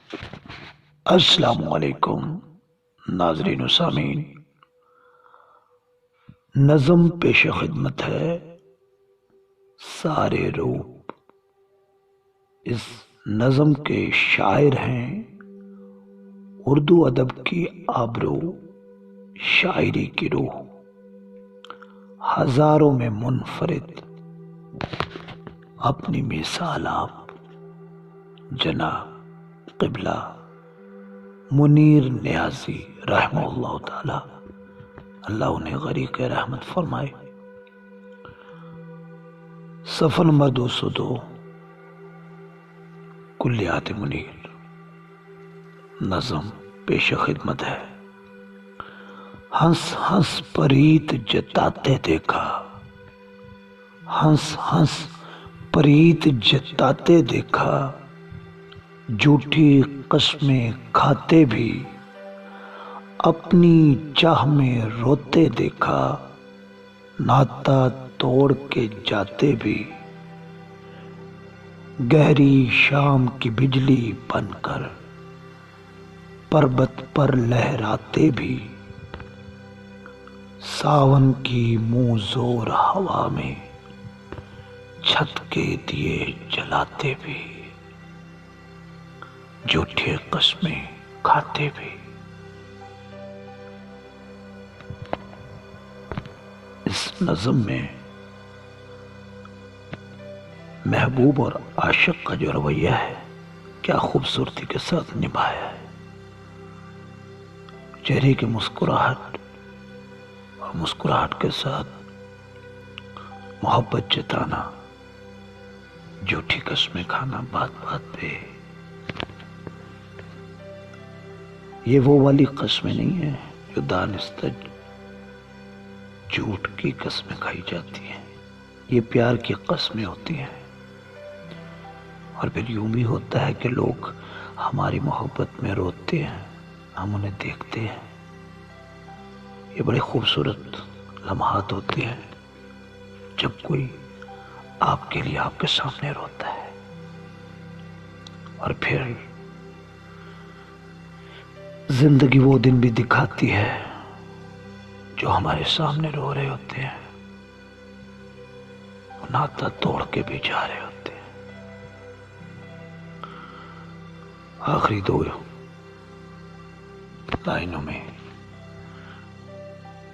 السلام علیکم ناظرین و سامعین، نظم پیش خدمت ہے سارے روپ۔ اس نظم کے شاعر ہیں اردو ادب کی آبرو، شاعری کی روح، ہزاروں میں منفرد اپنی مثال آپ جناب قبلہ منیر نیازی رحمہ اللہ تعالی، اللہ انہیں غریق رحمت فرمائے۔ صفحہ نمبر 202، کلیات منیر، نظم پیش خدمت ہے۔ ہنس ہنس پریت جتاتے دیکھا، ہنس ہنس پریت جتاتے دیکھا، جھوٹی قسمیں کھاتے بھی اپنی چاہ میں روتے دیکھا، ناتا توڑ کے جاتے بھی گہری شام کی بجلی بن کر پربت پر لہراتے بھی، ساون کی منہ زور ہوا میں چھت کے دیے جلاتے بھی، جھوٹے قسمیں کھاتے بھی۔ اس نظم میں محبوب اور عاشق کا جو رویہ ہے کیا خوبصورتی کے ساتھ نبھایا ہے۔ چہرے کی مسکراہٹ اور مسکراہٹ کے ساتھ محبت جتانا، جھوٹی قسمیں کھانا بات بات پہ، یہ وہ والی قسمیں نہیں ہیں جو دانستہ جھوٹ کی قسمیں کھائی جاتی ہیں، یہ پیار کی قسمیں ہوتی ہیں۔ اور پھر یوں بھی ہوتا ہے کہ لوگ ہماری محبت میں روتے ہیں، ہم انہیں دیکھتے ہیں، یہ بڑے خوبصورت لمحات ہوتے ہیں جب کوئی آپ کے لیے آپ کے سامنے روتا ہے، اور پھر زندگی وہ دن بھی دکھاتی ہے جو ہمارے سامنے رو رہے ہوتے ہیں، ناتا توڑ کے بھی جا رہے ہوتے ہیں۔ آخری دو لائنوں میں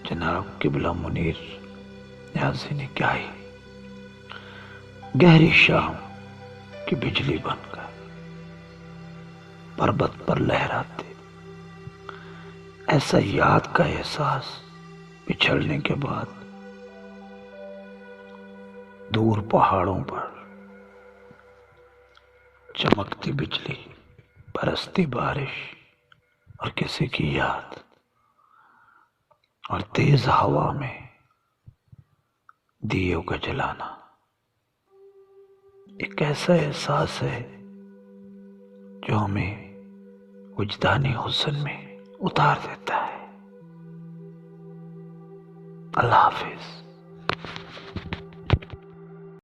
جناب قبلہ منیر نیازی نے کیا ہی، گہری شام کی بجلی بن کر پربت پر لہراتے، ایسا یاد کا احساس بچھڑنے کے بعد دور پہاڑوں پر چمکتی بجلی، برستی بارش اور کسی کی یاد، اور تیز ہوا میں دیوں کا جلانا، ایک ایسا احساس ہے جو ہمیں وجدانی حسن میں اتار دیتا ہے۔ اللہ حافظ۔